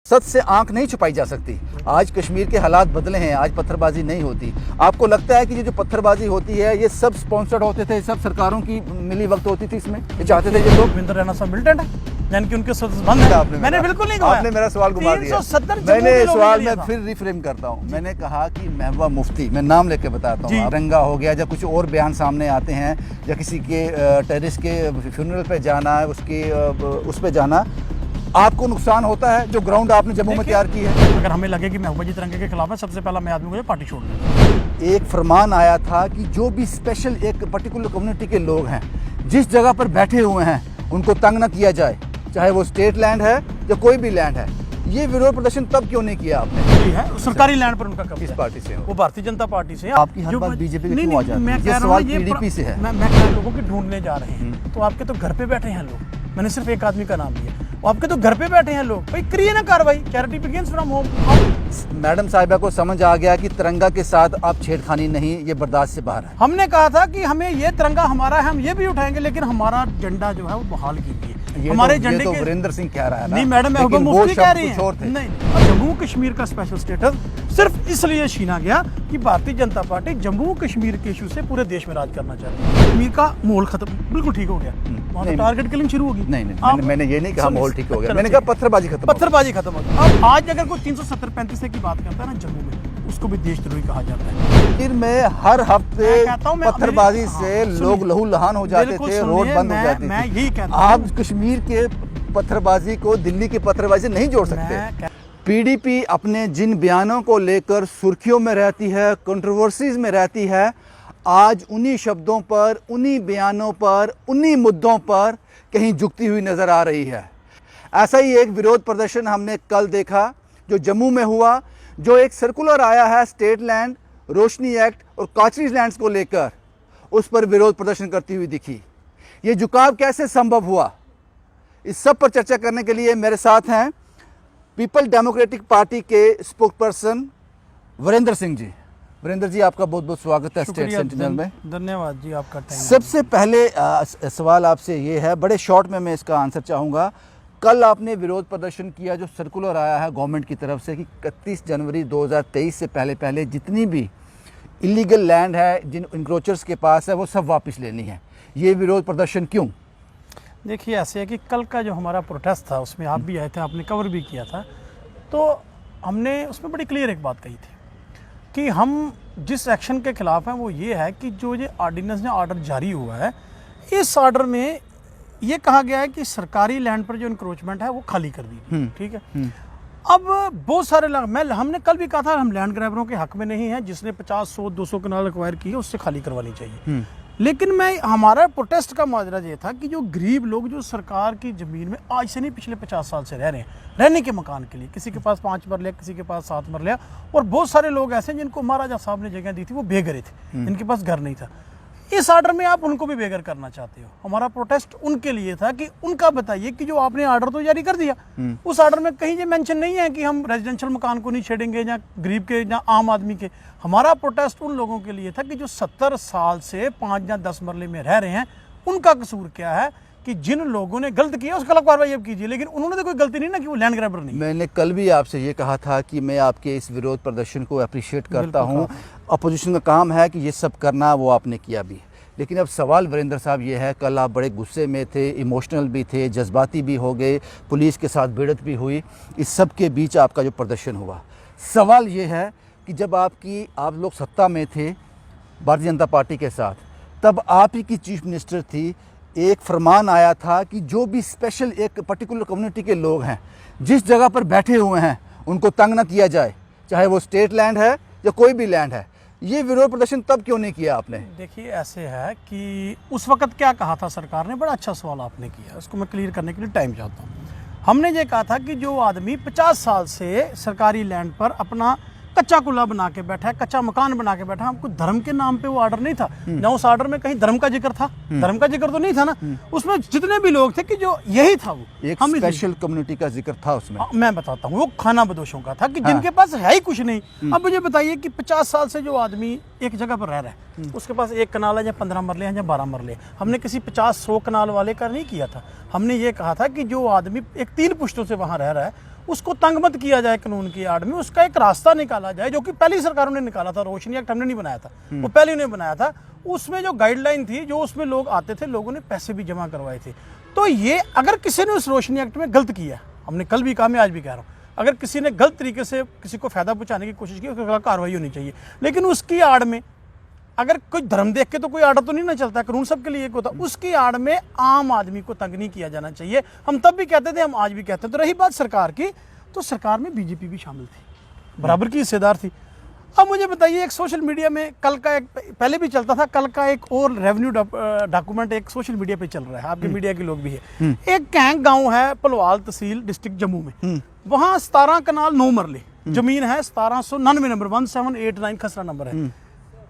सच से आंख नहीं छुपाई जा सकती। आज कश्मीर के हालात बदले हैं, आज पत्थरबाजी नहीं होती। आपको लगता है कि ये जो पत्थरबाजी होती है ये सब स्पॉन्सर्ड होते थे, सब सरकारों की मिली वक्त होती थी इसमें, ये चाहते थे ये लोग। रविंद्र रैना साहब मिलिटेंट है यानी कि उनके संबंध है। मैंने बिल्कुल नहीं कहा, आपने मेरा सवाल घुमा दिया। 370 मैंने सवाल में फिर रिफ्रेम करता हूँ। मैंने कहा कि महबूबा मुफ्ती, मैं नाम लेके बताता हूँ, रंगा हो गया या कुछ और बयान सामने आते हैं या किसी के टेररिस्ट के फ्यूनरल पे जाना है, उसके उस पे जाना, आपको नुकसान होता है जो ग्राउंड आपने जम्मू में तैयार की है। अगर हमें लगे कि महबूबा जी तिरंगे के खिलाफ है, सबसे पहला मैं आदमी को पार्टी छोड़ दूँ। एक फरमान आया था कि जो भी स्पेशल एक पर्टिकुलर कम्युनिटी के लोग हैं, जिस जगह पर बैठे हुए हैं उनको तंग न किया जाए, चाहे वो स्टेट लैंड है या कोई भी लैंड है। ये विरोध प्रदर्शन तब क्यों नहीं किया आपने? है सरकारी लैंड पर उनका कब्जा। किस पार्टी से? वो भारतीय जनता पार्टी से। आपकी हर बात बीजेपी के क्यों आ जाती है? ये सवाल पीडीपी से है। मैं लोगों के ढूंढने जा रहे हैं, तो आपके तो घर पे बैठे हैं लोग। मैंने सिर्फ एक आदमी का नाम लिया, आपके तो घर पे बैठे हैं लोग। भाई करिए ना कार्रवाई, charity begins from home. Madam साहिबा को समझ आ गया कि तिरंगा के साथ आप छेड़खानी नहीं, ये बर्दाश्त से बाहर है। हमने कहा था कि हमें ये तिरंगा हमारा है, हम ये भी उठाएंगे, लेकिन हमारा झंडा जो है वो बहाल कीजिए। हमारे झंडे तो वीरेंद्र सिंह कह रहा है ना? नहीं मैडम, महबूबा मुफ्ती कह रही है। नहीं, जम्मू कश्मीर का स्पेशल स्टेटस सिर्फ इसलिए छीना गया कि भारतीय जनता पार्टी जम्मू कश्मीर के इशू से पूरे देश में राज करना चाहती है। कश्मीर का माहौल खत्म, बिल्कुल ठीक हो गया, वहाँ तो टारगेट किलिंग शुरू होगी। नहीं, मैंने ये नहीं कहा माहौल ठीक हो गया, मैंने कहा पत्थरबाजी खत्म हो गई। अब आज अगर कोई 370-35 की बात करता है ना जम्मू में, उसको भी देशद्रोही कहा जाता है। फिर मैं हर हफ्ते पत्थरबाजी से लोग लहू लहान हो जाते थे, रोड बंद हो जाती मैं यही कहता हूं, आप कश्मीर के पत्थरबाजी को दिल्ली की पत्थरबाजी से नहीं जोड़ सकते। पीडीपी अपने जिन बयानों को लेकर सुर्खियों में रहती है, कंट्रोवर्सीज में रहती है, आज उन्हीं शब्दों पर, उन्हीं बयानों पर, उन्हीं मुद्दों पर कहीं झुकती हुई नजर आ रही है। ऐसा ही एक विरोध प्रदर्शन हमने कल देखा जो जम्मू में हुआ, जो एक सर्कुलर आया है स्टेट लैंड, रोशनी एक्ट और काचरीज लैंड्स को लेकर, उस पर विरोध प्रदर्शन करती हुई दिखी। ये झुकाव कैसे संभव हुआ, इस सब पर चर्चा करने के लिए मेरे साथ हैं पीपल डेमोक्रेटिक पार्टी के स्पोक्सपर्सन वीरेंद्र सिंह जी। वीरेंद्र जी, आपका बहुत बहुत स्वागत है स्टेट सेंटिनल में। धन्यवाद जी आपका। सबसे पहले सवाल आपसे ये है, बड़े शॉर्ट में मैं इसका आंसर चाहूँगा। कल आपने विरोध प्रदर्शन किया, जो सर्कुलर आया है गवर्नमेंट की तरफ से कि 31 जनवरी 2023 से पहले जितनी भी इलीगल लैंड है जिन इंक्रोचर्स के पास है वो सब वापस लेनी है। ये विरोध प्रदर्शन क्यों? देखिए ऐसे है कि कल का जो हमारा प्रोटेस्ट था उसमें आप भी आए थे, आपने कवर भी किया था, तो हमने उसमें बड़ी क्लियर एक बात कही थी कि हम जिस एक्शन के खिलाफ हैं वो ये है कि जो ये ऑर्डिनेंस या ऑर्डर जारी हुआ है, इस ऑर्डर में ये कहा गया है कि सरकारी लैंड पर जो इंक्रोचमेंट है वो खाली कर दी। ठीक है। अब बहुत सारे हमने कल भी कहा था हम लैंड ग्रैबरों के हक में नहीं है, जिसने 50, 100, 200 कनाल एक्वायर की है उससे खाली करवानी चाहिए। लेकिन हमारा प्रोटेस्ट का माजरा ये था कि जो गरीब लोग जो सरकार की ज़मीन में आज से नहीं पिछले 50 साल से रह रहे हैं, रहने के मकान के लिए, किसी के पास 5 मरले, किसी के पास 7 मरले, और बहुत सारे लोग ऐसे जिनको महाराजा साहब ने जगह दी थी वो बेघरे थे, इनके पास घर नहीं था। इस ऑर्डर में आप उनको भी बेघर करना चाहते हो। हमारा प्रोटेस्ट उनके लिए था कि उनका बताइए कि जो आपने ऑर्डर तो जारी कर दिया, उस ऑर्डर में कहीं ये मेंशन नहीं है कि हम रेजिडेंशियल मकान को नहीं छेड़ेंगे या गरीब के या आम आदमी के। हमारा प्रोटेस्ट उन लोगों के लिए था कि जो 70 साल से 5 या 10 मरले में रह रहे हैं, उनका कसूर क्या है कि जिन लोगों ने गलत किया उसका कार्रवाई अब कीजिए। लेकिन उन्होंने तो कोई गलती नहीं ना कि वो लैंड ग्रैबर नहीं। मैंने कल भी आपसे ये कहा था कि मैं आपके इस विरोध प्रदर्शन को अप्रिशिएट करता हूँ। अपोजिशन का काम है कि ये सब करना, वो आपने किया भी। लेकिन अब सवाल वीरेंद्र साहब ये है, कल आप बड़े गुस्से में थे, इमोशनल भी थे, जज्बाती भी हो गए, पुलिस के साथ भिड़ंत भी हुई, इस सब के बीच आपका जो प्रदर्शन हुआ। सवाल ये है कि जब आप लोग सत्ता में थे भारतीय जनता पार्टी के साथ, तब आप ही की चीफ मिनिस्टर थी, एक फरमान आया था कि जो भी स्पेशल एक पर्टिकुलर कम्युनिटी के लोग हैं, जिस जगह पर बैठे हुए हैं उनको तंग न किया जाए, चाहे वो स्टेट लैंड है या कोई भी लैंड है। ये विरोध प्रदर्शन तब क्यों नहीं किया आपने? देखिए ऐसे है कि उस वक्त क्या कहा था सरकार ने, बड़ा अच्छा सवाल आपने किया, उसको मैं क्लियर करने के लिए टाइम चाहता हूँ। हमने ये कहा था कि जो आदमी 50 साल से सरकारी लैंड पर अपना कच्चा कुल्ला बना के बैठा है, कच्चा मकान बना के बैठा, हमको धर्म के नाम पे वो ऑर्डर नहीं था ना, उस ऑर्डर में कहीं धर्म का जिक्र था, धर्म का जिक्र तो नहीं था ना, उसमें जितने भी लोग थे कि जो यही था वो एक स्पेशल कम्युनिटी का जिक्र था उसमें। मैं बताता हूँ, वो खाना बदोशों का था कि जिनके पास है ही कुछ नहीं। अब मुझे बताइए कि 50 साल से जो आदमी एक जगह पर रह रहा है, उसके पास 1 कनाल है या 15 मरले हैं या 12 मरले, हमने किसी 50-100 कनाल वाले का नहीं किया था। हमने ये कहा था कि जो आदमी एक 3 पुश्तों से वहाँ रह रहा है उसको तंग मत किया जाए कानून की आड़ में, उसका एक रास्ता निकाला जाए, जो कि पहली सरकारों ने निकाला था। रोशनी एक्ट हमने नहीं बनाया था, वो पहले ने बनाया था। उसमें जो गाइडलाइन थी, जो उसमें लोग आते थे, लोगों ने पैसे भी जमा करवाए थे। तो ये अगर किसी ने उस रोशनी एक्ट में गलत किया, हमने कल भी कहा, मैं आज भी कह रहा हूँ, अगर किसी ने गलत तरीके से किसी को फायदा पहुंचाने की कोशिश की, उसके खिलाफ कार्रवाई होनी चाहिए। लेकिन उसकी आड़ में अगर कोई धर्म देख के तो कोई आर्डर तो नहीं ना चलता, कानून सबके लिए एक होता, उसकी आड़ में आम आदमी को तंग नहीं किया जाना चाहिए। हम तब भी कहते थे, हम आज भी कहते हैं। तो रही बात सरकार की, तो सरकार में बीजेपी भी शामिल थी, बराबर की हिस्सेदार थी। अब मुझे बताइए, एक सोशल मीडिया में कल का, एक पहले भी चलता था, कल का एक और रेवेन्यू डॉक्यूमेंट एक सोशल मीडिया पे चल रहा है, आपके मीडिया के लोग भी है। एक कैंग गांव है, पलवाल तहसील, डिस्ट्रिक्ट जम्मू में, वहां 17 कनाल 9 मरले जमीन है, 1799 नंबर 1789 खसरा नंबर है।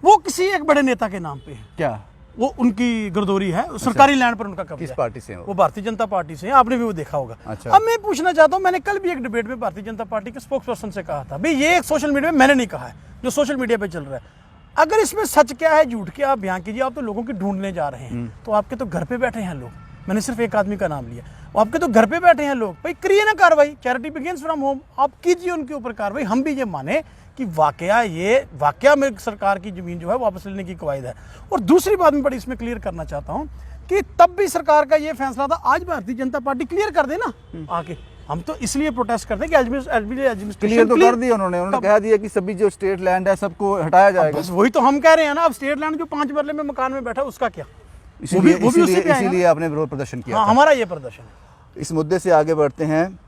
वो किसी एक बड़े नेता के नाम पे है। क्या वो उनकी गर्दोरी है, सरकारी लैंड पर उनका कब्जा है। किस पार्टी से है वो भारतीय जनता पार्टी से है, आपने भी वो देखा होगा। अच्छा। अब मैं पूछना चाहता हूँ, मैंने कल भी एक डिबेट में भारतीय जनता पार्टी के स्पोक्स पर्सन से कहा था, भाई ये एक सोशल मीडिया में मैंने नहीं कहा है, जो सोशल मीडिया पे चल रहा है, अगर इसमें सच क्या है झूठ क्या आप बयान कीजिए। आप तो लोगों की ढूंढने जा रहे हैं, तो आपके तो घर पे बैठे हैं लोग, मैंने सिर्फ एक आदमी का नाम लिया, आपके तो घर पे बैठे हैं लोग, भाई करिए ना कार्रवाई, चैरिटी बिगिंस फ्रॉम होम, आप कीजिए उनके ऊपर कार्रवाई। हम भी ये माने कि वाकया में सरकार की जमीन जो है वापस लेने की कवायद है। और दूसरी बात मैं बड़ी इसमें क्लियर करना चाहता हूं कि तब भी सरकार का ये फैसला था, आज भारतीय जनता पार्टी क्लियर कर दे ना आके। हम तो इसलिए प्रोटेस्ट करते हैं कि एडमिनिस्ट्रेशन क्लियर तो कर दिया उन्होंने कह दिया कि सभी जो स्टेट लैंड है सबको हटाया जाएगा। बस वही तो हम कह रहे हैं ना, अब स्टेट लैंड जो 5 मरले में मकान में बैठा उसका क्या, इसीलिए आपने विरोध प्रदर्शन किया। हमारा ये प्रदर्शन है। इस मुद्दे से आगे बढ़ते हैं।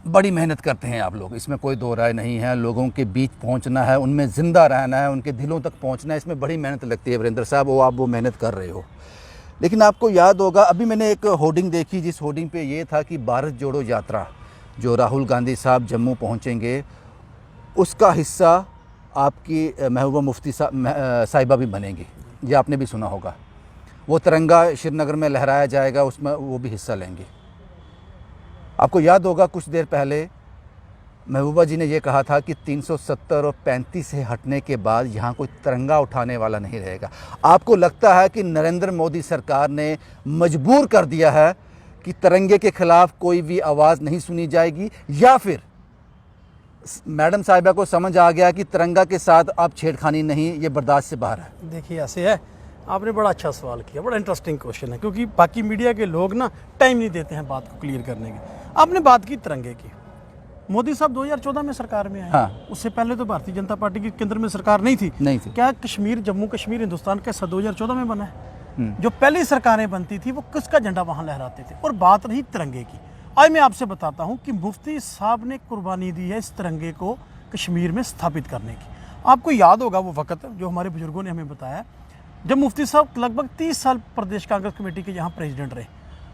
बड़ी मेहनत करते हैं आप लोग, इसमें कोई दो राय नहीं है। लोगों के बीच पहुंचना है, उनमें ज़िंदा रहना है, उनके दिलों तक पहुंचना है, इसमें बड़ी मेहनत लगती है वीरेंद्र साहब, वो आप वो मेहनत कर रहे हो। लेकिन आपको याद होगा, अभी मैंने एक होर्डिंग देखी, जिस होर्डिंग पे ये था कि भारत जोड़ो यात्रा जो राहुल गांधी साहब जम्मू पहुँचेंगे, उसका हिस्सा आपकी महबूबा मुफ्ती साहिबा भी बनेंगी। ये आपने भी सुना होगा। वो तिरंगा श्रीनगर में लहराया जाएगा, उसमें वो भी हिस्सा लेंगे। आपको याद होगा कुछ देर पहले महबूबा जी ने ये कहा था कि 370 और 35 से हटने के बाद यहाँ कोई तिरंगा उठाने वाला नहीं रहेगा। आपको लगता है कि नरेंद्र मोदी सरकार ने मजबूर कर दिया है कि तिरंगे के खिलाफ कोई भी आवाज़ नहीं सुनी जाएगी, या फिर मैडम साहिबा को समझ आ गया कि तिरंगा के साथ आप छेड़खानी नहीं, ये बर्दाश्त से बाहर है? देखिए ऐसे है, आपने बड़ा अच्छा सवाल किया, बड़ा इंटरेस्टिंग क्वेश्चन है, क्योंकि बाकी मीडिया के लोग ना टाइम नहीं देते हैं बात को क्लियर करने की। आपने बात की तिरंगे की, मोदी साहब 2014 में सरकार में आए। हाँ। उससे पहले तो भारतीय जनता पार्टी की केंद्र में सरकार नहीं थी। क्या कश्मीर, जम्मू कश्मीर हिंदुस्तान का 2014 में बना है? जो पहली सरकारें बनती थी वो किसका झंडा वहां लहराते थे? और बात रही तिरंगे की, आज मैं आपसे बताता हूं कि मुफ्ती साहब ने कुर्बानी दी है इस तिरंगे को कश्मीर में स्थापित करने की। आपको याद होगा वो वक्त जो हमारे बुजुर्गों ने हमें बताया, जब मुफ्ती साहब लगभग 30 साल प्रदेश कांग्रेस कमेटी के यहाँ प्रेसिडेंट रहे,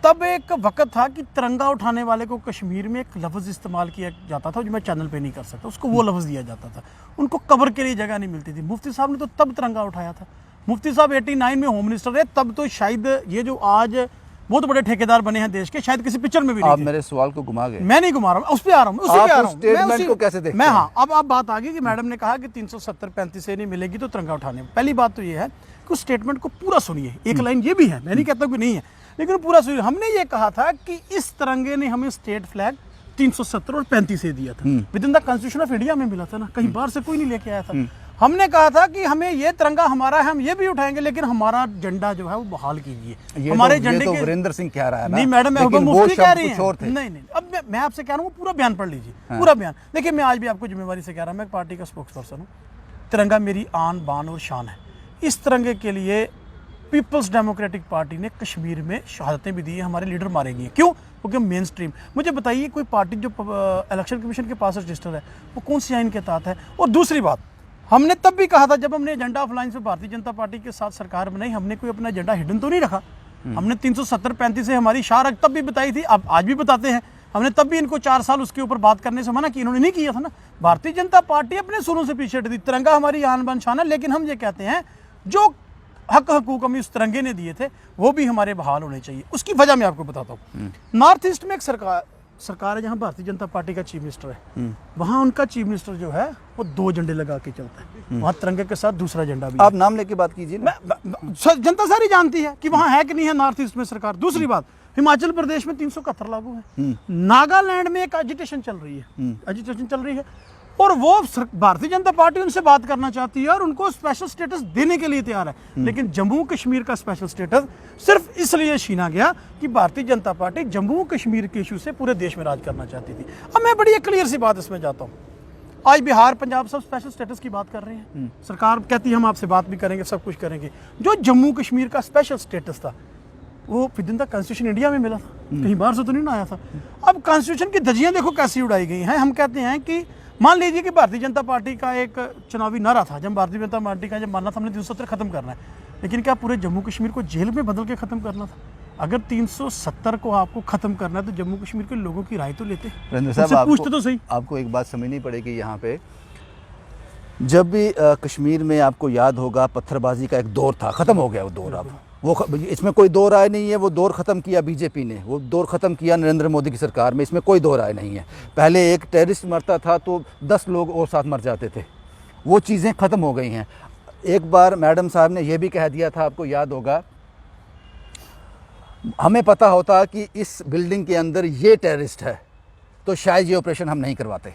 तब एक वक्त था कि तिरंगा उठाने वाले को कश्मीर में एक लफ्ज़ इस्तेमाल किया जाता था, जो मैं चैनल पे नहीं कर सकता, उसको वो लफ्ज़ दिया जाता था। उनको कब्र के लिए जगह नहीं मिलती थी। मुफ्ती साहब ने तो तब तिरंगा उठाया था। मुफ्ती साहब 89 में होम मिनिस्टर रहे, तब तो शायद ये जो आज बहुत बड़े ठेकेदार बने हैं देश के, शायद किसी पिक्चर में भी नहीं आप थे। मेरे सवाल को घुमा गए। मैं नहीं घुमा रहा हूँ, उस पर आ रहा हूँ, उसी पे आ रहा हूँ। स्टेटमेंट को कैसे देखते हैं? हाँ, अब बात आ गई कि मैडम ने कहा कि 370-35 से नहीं मिलेगी तो तिरंगा उठाने में। पहली बात तो ये है कि उस स्टेटमेंट को पूरा सुनिए। एक लाइन ये भी है, मैं नहीं कहता कि नहीं है, लेकिन पूरा सुनिए। हमने ये कहा था कि इस तिरंगे ने हमें स्टेट फ्लैग 370 और 35 से दिया था, with in the constitution of India में मिला था ना, कहीं बाहर से कोई नहीं लेके आया था। हमने कहा था कि हमें ये तिरंगा हमारा है, हम ये भी उठाएंगे, लेकिन हमारा झंडा जो है वो बहाल कीजिए। हमारे झंडे के वीरेंद्र सिंह कह रहा है ना। नहीं मैडम, लेकिन मुफ्ती कह रही है। नहीं, अब मैं आपसे कह रहा हूँ पूरा बयान पढ़ लीजिए। हाँ। पूरा बयान देखिए, मैं आज भी आपको जिम्मेवारी से कह रहा हूँ, मैं पार्टी का स्पोक्स पर्सन हूँ। तिरंगा मेरी आन बान और शान है। इस तिरंगे के लिए पीपल्स डेमोक्रेटिक पार्टी ने कश्मीर में शहादतें भी दी है, हमारे लीडर मारे गए। क्यों? क्योंकि मेन स्ट्रीम। मुझे बताइए, कोई पार्टी जो इलेक्शन कमीशन के पास रजिस्टर है वो कौन सी आइन के तहत है? और दूसरी बात, हमने तब भी कहा था जब हमने एजेंडा ऑफ अलायंस में भारतीय जनता पार्टी के साथ सरकार बनाई, हमने कोई अपना एजेंडा हिडन तो नहीं रखा। हमने 370-35 से हमारी शाह तब भी बताई थी, अब आज भी बताते हैं। हमने तब भी इनको 4 साल उसके ऊपर बात करने से मना कि इन्होंने नहीं किया था ना। भारतीय जनता पार्टी अपने सुरों से पीछे हटी थी। तिरंगा हमारी आन बान शान है, लेकिन हम ये कहते हैं जो हक हकूक हमें उस तिरंगे ने दिए थे वो भी हमारे बहाल होने चाहिए। उसकी वजह मैं आपको बताता हूँ। नॉर्थ ईस्ट में एक सरकार है जहाँ भारतीय जनता पार्टी का चीफ मिनिस्टर है, वहाँ उनका चीफ मिनिस्टर जो है वो 2 झंडे लगा के चलता है, वहाँ तिरंगे के साथ दूसरा झंडा भी। आप नाम लेके बात कीजिए। जनता सारी जानती है कि वहाँ है कि नहीं है नॉर्थ ईस्ट में सरकार। दूसरी बात, हिमाचल प्रदेश में 371 लागू है, नागालैंड में एक एजिटेशन चल रही है, और वो भारतीय जनता पार्टी उनसे बात करना चाहती है और उनको स्पेशल स्टेटस देने के लिए तैयार है। लेकिन जम्मू कश्मीर का स्पेशल स्टेटस सिर्फ इसलिए छीना गया कि भारतीय जनता पार्टी जम्मू कश्मीर के इशू से पूरे देश में राज करना चाहती थी। अब मैं बड़ी क्लियर सी बात इसमें जाता हूँ, आज बिहार पंजाब सब स्पेशल स्टेटस की बात कर रहे हैं, सरकार कहती है हम आपसे बात भी करेंगे, सब कुछ करेंगे। जो जम्मू कश्मीर का स्पेशल स्टेटस था वो with in the constitution India में मिला था, कहीं बाहर से तो नहीं आया था। अब कॉन्स्टिट्यूशन की धज्जियां देखो कैसी उड़ाई गई हैं। हम कहते हैं कि मान लीजिए कि भारतीय जनता पार्टी का एक चुनावी नारा था, जब भारतीय जनता पार्टी का जब मानना था हमने 370 खत्म करना है, लेकिन क्या पूरे जम्मू कश्मीर को जेल में बदल के खत्म करना था? अगर 370 को आपको खत्म करना है तो जम्मू कश्मीर के लोगों की राय तो लेते, पूछते तो सही। आपको एक बात समझनी पड़ेगी यहाँ पे, जब भी कश्मीर में आपको याद होगा पत्थरबाजी का एक दौर था, खत्म हो गया वो दौर। अब वो इसमें कोई दो राय नहीं है, वो दौर ख़त्म किया बीजेपी ने, वो दौर ख़त्म किया नरेंद्र मोदी की सरकार में, इसमें कोई दो राय नहीं है। पहले एक टेररिस्ट मरता था तो 10 लोग और साथ मर जाते थे, वो चीज़ें ख़त्म हो गई हैं। एक बार मैडम साहब ने यह भी कह दिया था, आपको याद होगा, हमें पता होता कि इस बिल्डिंग के अंदर ये टेररिस्ट है तो शायद ये ऑपरेशन हम नहीं करवाते।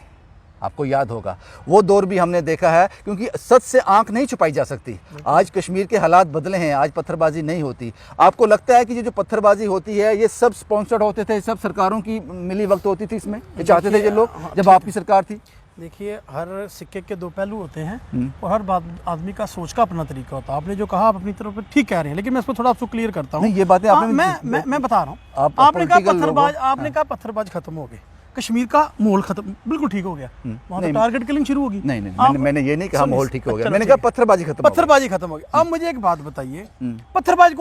आपको याद होगा वो दौर भी हमने देखा है, क्योंकि सच से आंख नहीं छुपाई जा सकती। आज कश्मीर के हालात बदले हैं, आज पत्थरबाजी नहीं होती। आपको लगता है कि ये जो पत्थरबाजी होती है ये सब स्पॉन्सर्ड होते थे, सब सरकारों की मिली वक्त होती थी इसमें, ये चाहते थे ये लोग जब आपकी सरकार थी? देखिए, हर सिक्के के दो पहलू होते हैं और हर बात आदमी का सोच का अपना तरीका होता है। आपने जो कहा आप अपनी तरफ ठीक कह रहे हैं, लेकिन मैं इसको थोड़ा आपको क्लियर करता हूँ। ये बातें आपने मैं बता रहा हूँ, आपने कहा पत्थरबाज खत्म हो गए, कश्मीर का माहौल खत्म बिल्कुल ठीक हो गया, वहाँ तो टारगेट किलिंग शुरू होगी। नहीं, मैंने ये नहीं कहा माहौल ठीक हो गया, मैंने कहा पत्थरबाजी खत्म हो गई। अब मुझे एक बात बताइए, पत्थरबाज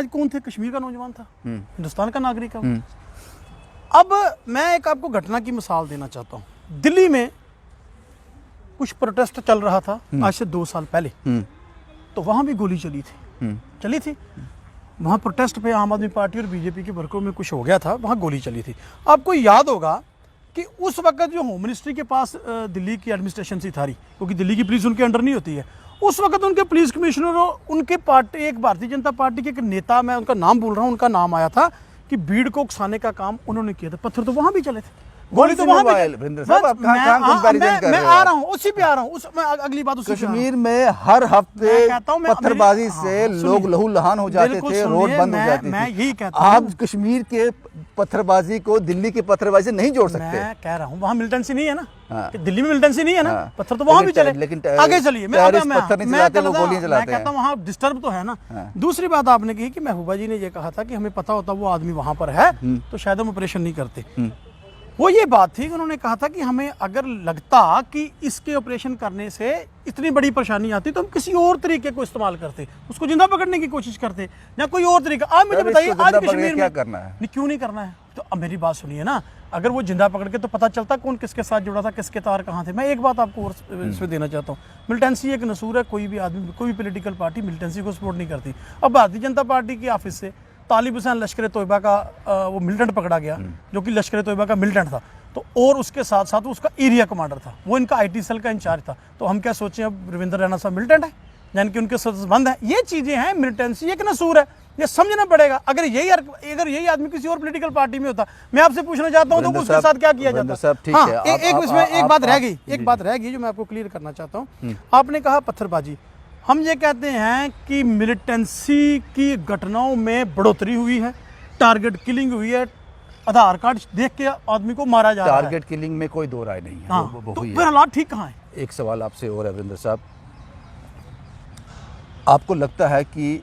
कौन थे? कश्मीर का नौजवान था, हिंदुस्तान का नागरिक है। अब मैं एक आपको घटना की मिसाल देना चाहता हूँ। दिल्ली में कुछ प्रोटेस्ट चल रहा था आज से 2 साल पहले, तो वहां भी गोली चली थी। वहाँ प्रोटेस्ट पे आम आदमी पार्टी और बीजेपी के वर्करों में कुछ हो गया था, वहाँ गोली चली थी। आपको याद होगा कि उस वक्त जो होम मिनिस्ट्री के पास दिल्ली की एडमिनिस्ट्रेशन सी थारी, क्योंकि दिल्ली की पुलिस उनके अंडर नहीं होती है, उस वक्त उनके पुलिस कमिश्नर और उनके पार्टी एक भारतीय जनता पार्टी के एक नेता, मैं उनका नाम बोल रहा हूँ, उनका नाम आया था कि भीड़ को उकसाने का काम उन्होंने किया था। पत्थर तो वहाँ भी चले थे, गोली तो वहाँ भी। मैं आ रहा हूँ, उसी पे आ रहा हूँ, अगली बात उसी। कश्मीर में हर हफ्ते पत्थरबाजी से लोग लहू लहान हो जाते थे, रोड बंद हो जाती थी। मैं यही कहता हूँ, आप कश्मीर के पत्थरबाजी को दिल्ली की पत्थरबाजी से नहीं जोड़ सकते। मैं कह रहा हूँ वहाँ मिलिटेंसी नहीं है ना, दिल्ली में मिलिटेंसी नहीं है ना, पत्थर तो वहाँ भी चले। लेकिन आगे चलिए, मैं कहता हूँ वहाँ डिस्टर्ब तो है ना। दूसरी बात आपने कही कि महबूबा जी ने ये कहा था कि हमें पता होता वो आदमी वहाँ पर है तो शायद हम ऑपरेशन नहीं करते। वो ये बात थी कि उन्होंने कहा था कि हमें अगर लगता कि इसके ऑपरेशन करने से इतनी बड़ी परेशानी आती तो हम किसी और तरीके को इस्तेमाल करते, उसको जिंदा पकड़ने की कोशिश करते या कोई और तरीका। आप मुझे बताइए आज कश्मीर में करना है नहीं, क्यों नहीं करना है? तो अब मेरी बात सुनिए ना, अगर वो जिंदा पकड़ के तो पता चलता कौन किसके साथ जुड़ा था, किसके तार कहाँ थे। मैं एक बात आपको और इसमें देना चाहता हूँ, मिलिटेंसी एक नसूर है, कोई भी आदमी, कोई भी पोलिटिकल पार्टी मिलिटेंसी को सपोर्ट नहीं करती। अब भारतीय जनता पार्टी के ऑफिस से तालिब हुसैन लश्कर तोयबा का वो मिलिटेंट पकड़ा गया, जो कि लश्कर तोयबा का मिलिटेंट था, तो और उसके साथ साथ उसका एरिया कमांडर था, वो इनका IT सेल का इंचार्ज था। तो हम क्या सोचें अब रविंद्र रैना साहब मिलिटेंट है, यानी कि उनके संबंध है। ये चीज़ें हैं, मिलिटेंसी एक नसूर है, ये समझना पड़ेगा। अगर यही आदमी किसी और पॉलिटिकल पार्टी में होता, मैं आपसे पूछना चाहता हूँ तो उसके साथ क्या किया जाता? हाँ, एक बात रह गई जो मैं आपको क्लियर करना चाहता हूँ। आपने कहा पत्थरबाजी, हम ये कहते हैं कि मिलिटेंसी की घटनाओं में बढ़ोतरी हुई है, टारगेट किलिंग हुई है, आधार कार्ड देख के आदमी को मारा जा रहा है। टारगेट किलिंग में कोई दो राय नहीं है। हाँ, तो फिर हालात ठीक कहाँ है? एक सवाल आपसे और है वीरेंद्र साहब, आपको लगता है कि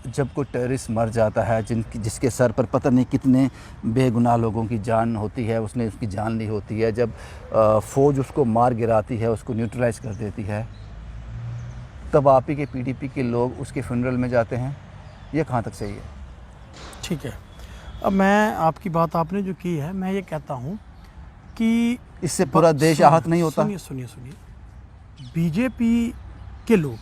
जब कोई टेररिस्ट मर जाता है, जिसके सर पर पता नहीं कितने बेगुनाह लोगों की जान होती है, उसने उसकी जान ली होती है, जब फ़ौज उसको मार गिराती है, उसको न्यूट्रलाइज कर देती है, तब आप ही के PDP के लोग उसके फ्यूनरल में जाते हैं, ये कहाँ तक सही है? ठीक है, अब मैं आपकी बात आपने जो की है, मैं ये कहता हूँ कि इससे पूरा देश आहत नहीं होता? सुनिए, बीजेपी के लोग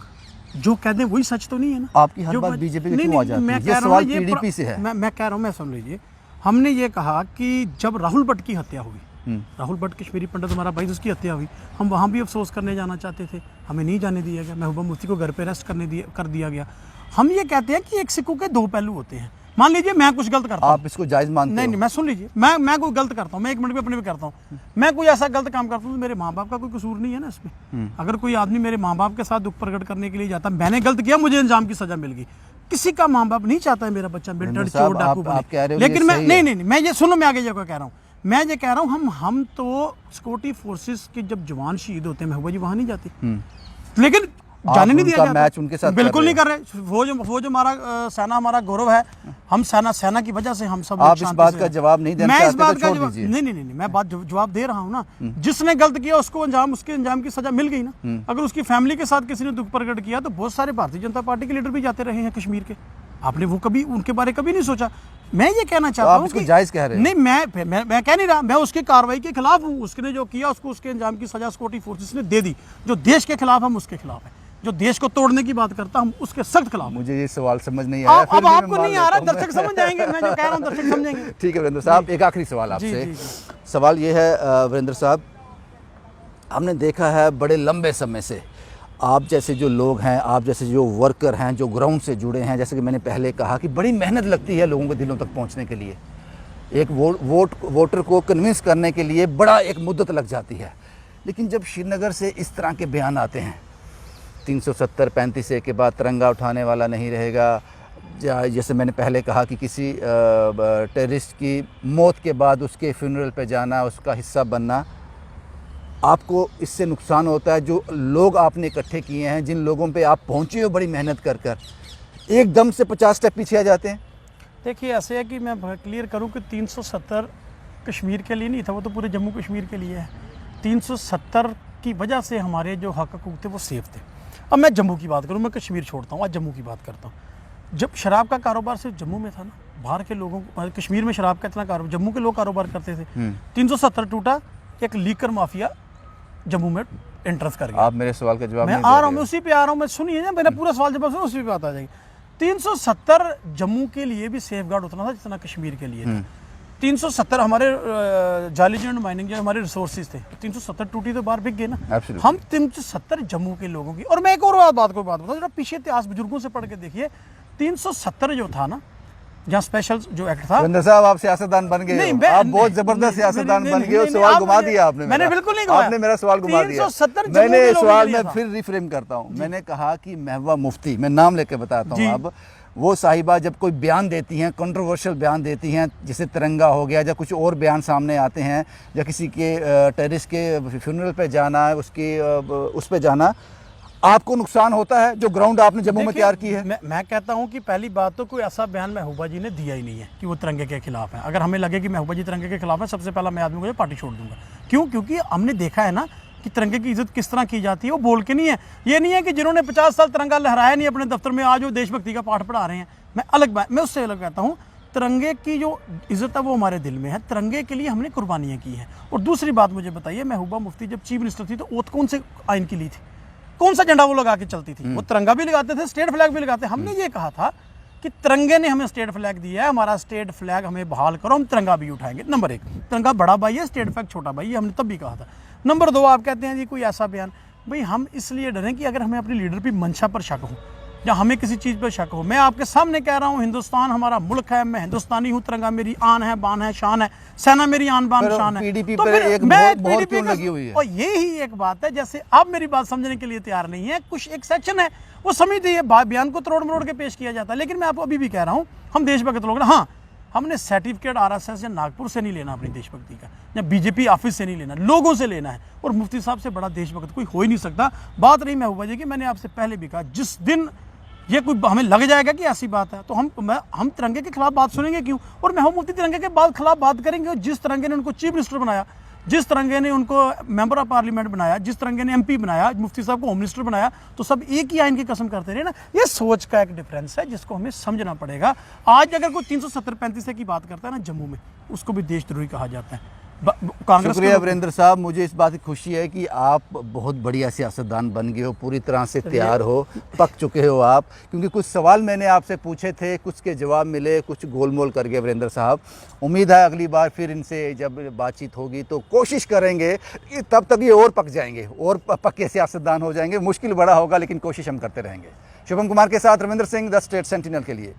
जो कहते हैं वही सच तो नहीं है ना। आपकी हर बात बीजेपी की क्यों आ जाती है? ये सवाल PDP से है। मैं कह रहा हूँ, मैं सुन लीजिए, हमने ये कहा कि जब राहुल भट्ट की हत्या हुई, राहुल भट्ट कश्मीरी पंडित हमारा भाई, उसकी हत्या हुई, हम वहाँ भी अफसोस करने जाना चाहते थे, हमें नहीं जाने दिया गया, महबूबा मुफ्ती को घर पे अरेस्ट कर दिया गया। हम ये कहते हैं कि एक सिक्कों के दो पहलू होते हैं। मान लीजिए मैं कुछ गलत करता हूँ, आप इसको जायज मानते नहीं हो? नहीं, मैं सुन लीजिए, मैं कोई गलत करता हूँ, मैं 1 मिनट में अपने भी करता हूँ, मैं कोई ऐसा गलत काम करता हूँ तो मेरे माँ बाप का कोई कसूर नहीं है ना इसमें। अगर कोई आदमी मेरे माँ बाप के साथ दुख प्रकट करने के लिए जाता, मैंने गलत किया, मुझे इंजाम की सजा मिल गई, किसी का माँ बाप नहीं चाहता है मेरा बच्चा मिलिटेंट चोर डाकू बने। लेकिन मैं नहीं, मैं ये सुनो, मैं आगे क्या कह रहा हूँ, मैं ये कह रहा हूँ हम तो सिक्योरिटी फोर्सेस के जब जवान शहीद होते हैं महबूबा जी वहाँ नहीं जाती, लेकिन जाने नहीं दिया जाता। मैच उनके साथ बिल्कुल नहीं कर रहे। वो जो हमारा सेना हमारा गौरव है, हम सेना की वजह से हम सब आप इस बात का जवाब नहीं देना चाहते तो छोड़ दीजिए। नहीं, मैं बात जवाब दे रहा हूँ ना। जिसने गलत किया उसको उसके अंजाम की सजा मिल गई ना। अगर उसकी फैमिली के साथ किसी ने दुख प्रकट किया तो बहुत सारे भारतीय जनता पार्टी के लीडर भी जाते रहे हैं कश्मीर के, आपने वो कभी उनके बारे कभी नहीं सोचा। मैं ये कहना चाहता हूँ कि जायज कह रहे हैं। नहीं, मैं कह नहीं रहा, मैं उसकी कार्रवाई के खिलाफ हूँ। उसने जो किया उसको उसके अंजाम की सजा सिक्योरिटी फोर्सेस ने दे दी। जो देश के खिलाफ हम उसके खिलाफ है, जो देश को तोड़ने की बात करता हम उसके सख्त खिलाफ। मुझे ये सवाल समझ नहीं आया। अब आपको नहीं आ रहा, दर्शक समझ जाएंगे, मैं जो कह रहा हूँ दर्शक समझेंगे। ठीक है वीरेंद्र साहब, एक आखिरी सवाल आपसे। सवाल ये है वीरेंद्र साहब, हमने देखा है बड़े लंबे समय से आप जैसे जो लोग हैं, आप जैसे जो वर्कर हैं, जो ग्राउंड से जुड़े हैं, जैसे कि मैंने पहले कहा कि बड़ी मेहनत लगती है लोगों के दिलों तक पहुंचने के लिए। एक वोटर को कन्विंस करने के लिए बड़ा एक मुद्दत लग जाती है। लेकिन जब श्रीनगर से इस तरह के बयान आते हैं, 370-35 के बाद तिरंगा उठाने वाला नहीं रहेगा, जैसे मैंने पहले कहा कि किसी टेररिस्ट की मौत के बाद उसके फ्यूनरल पे जाना, उसका हिस्सा बनना, आपको इससे नुकसान होता है। जो लोग आपने इकट्ठे किए हैं, जिन लोगों पे आप पहुंचे हो बड़ी मेहनत कर एकदम से 50 स्टेप पीछे आ जाते हैं। देखिए ऐसे है कि मैं क्लियर करूं कि 370 कश्मीर के लिए नहीं था, वो तो पूरे जम्मू कश्मीर के लिए है। 370 की वजह से हमारे जो हक हकूक थे वो सेफ थे। अब मैं जम्मू की बात करूं, मैं कश्मीर छोड़ता हूं, आज जम्मू की बात करता हूं। जब शराब का कारोबार सिर्फ जम्मू में था ना, बाहर के लोगों को, कश्मीर में शराब का इतना कारोबार, जम्मू के लोग कारोबार करते थे। 370 टूटा, एक लीकर माफिया जम्मू में एंट्रेंस कर गया। आप मेरे सवाल का जवाब मैं आ रहा हूँ, मैं उसी पे आ रहा हूँ, मैं सुनिए ना, मेरा पूरा सवाल जवाब सुनो, उसी पे बात आ जाएगी। 370 जम्मू के लिए भी सेफ गार्ड उतना था जितना कश्मीर के लिए था। 370 हमारे जाली जॉइंट माइनिंग जो हमारे रिसोर्सेज थे, 370 टूटी तो बाहर बिक गए ना। हम 370 जम्मू के लोगों की। और मैं एक और बात बताऊँ, जरा पीछे इतिहास बुजुर्गों से पढ़ के देखिए, 370 जो था ना, जहाँ स्पेशल जो एक्ट था। वीरेंद्र साहब आप सियासतदान बन गए, आप बहुत जबरदस्त सियासतदान बन गए। सवाल घुमा दिया आपने। मैंने बिल्कुल नहीं घुमाया, आपने मेरा सवाल घुमा दिया। 370 मैंने सवाल में फिर रिफ्रेम करता हूँ। मैंने कहा कि महबूबा मुफ्ती, मैं नाम लेके बताता हूँ, अब वो साहिबा जब कोई बयान देती हैं, कंट्रोवर्शियल बयान देती हैं, जैसे तिरंगा हो गया या कुछ और बयान सामने आते हैं, या किसी के टेररिस्ट के फ्यूनरल पे जाना, उसके उस पे जाना, आपको नुकसान होता है जो ग्राउंड आपने जम्मू में तैयार की है। मैं कहता हूं कि पहली बात तो कोई ऐसा बयान महबूबा जी ने दिया ही नहीं है कि वो तिरंगे के खिलाफ है। अगर हमें लगे कि महबूबा जी तिरंगे के खिलाफ है, सबसे पहला मैं आदमी को पार्टी छोड़ दूंगा। क्यों? क्योंकि हमने देखा है ना कि तिरंगे की इज्जत किस तरह की जाती है। वो बोल के नहीं है, ये नहीं है कि जिन्होंने 50 साल तिरंगा लहराया नहीं अपने दफ्तर में, आज वो देशभक्ति का पाठ पढ़ा रहे हैं। मैं उससे अलग कहता हूँ, तिरंगे की जो इज्जत है वो हमारे दिल में है। तिरंगे के लिए हमने कुर्बानियाँ की हैं। और दूसरी बात मुझे बताइए, महबूबा मुफ्ती जब चीफ मिनिस्टर थी तो ओथ कौन से आइन की ली थी? कौन सा झंडा वो लगा के चलती थी? वो तिरंगा भी लगाते थे, स्टेट फ्लैग भी लगाते। हमने ये कहा था कि तिरंगे ने हमें स्टेट फ्लैग दिया है, हमारा स्टेट फ्लैग हमें बहाल करो, हम तिरंगा भी उठाएंगे। नंबर 1, तिरंगा बड़ा भाई है, स्टेट फ्लैग छोटा भाई है, हमने तब भी कहा था। नंबर 2, आप कहते हैं जी कोई ऐसा बयान, भाई हम इसलिए डरें कि अगर हमें अपने लीडर की मंशा पर शक हो या हमें किसी चीज़ पर शक हो। मैं आपके सामने कह रहा हूँ, हिंदुस्तान हमारा मुल्क है, मैं हिंदुस्तानी हूँ, तिरंगा मेरी आन है, बान है, शान है, सेना मेरी आन बान शान है। पीडीपी तो पर एक बहुत क्यों लगी हुई है? और यही एक बात है, जैसे आप मेरी बात समझने के लिए तैयार नहीं है, कुछ एक सेक्शन है वो समझते हैं, बयान को तोड़ मरोड़ के पेश किया जाता है। लेकिन मैं आपको अभी भी कह रहा हूँ, हम देशभक्त लोग ना, हाँ, हमने सर्टिफिकेट RSS या नागपुर से नहीं लेना अपनी देशभक्ति का, या बीजेपी ऑफिस से नहीं लेना, लोगों से लेना है। और मुफ्ती साहब से बड़ा देशभक्त कोई हो ही नहीं सकता। बात रही महबूबा जी की, मैंने आपसे पहले भी कहा, जिस दिन ये कोई हमें लग जाएगा कि ऐसी बात है तो हम तिरंगे के खिलाफ बात सुनेंगे क्यों? और महबूबा मुफ्ती तिरंगे के बाद खिलाफ बात करेंगे। और जिस तिरंगे ने उनको चीफ मिनिस्टर बनाया, जिस तिरंगे ने उनको मेंबर ऑफ पार्लियामेंट बनाया, जिस तिरंगे ने MP बनाया, मुफ्ती साहब को होम मिनिस्टर बनाया, तो सब एक ही आइन की कसम करते रहे ना। ये सोच का एक डिफरेंस है जिसको हमें समझना पड़ेगा। आज अगर कोई 370-35 की बात करता है ना जम्मू में, उसको भी देशद्रोही कहा जाता है। कांग्रेस। शुक्रिया वीरेंद्र साहब, मुझे इस बात की खुशी है कि आप बहुत बढ़िया सियासतदान बन गए हो, पूरी तरह से तैयार हो, पक चुके हो आप। क्योंकि कुछ सवाल मैंने आपसे पूछे थे, कुछ के जवाब मिले, कुछ गोलमोल कर गए वीरेंद्र साहब। उम्मीद है अगली बार फिर इनसे जब बातचीत होगी तो कोशिश करेंगे, तब तक ये और पक जाएंगे और पक्के सियासतदान हो जाएंगे। मुश्किल बड़ा होगा लेकिन कोशिश हम करते रहेंगे। शुभम कुमार के साथ Ravindra Singh, the state sentinel के लिए।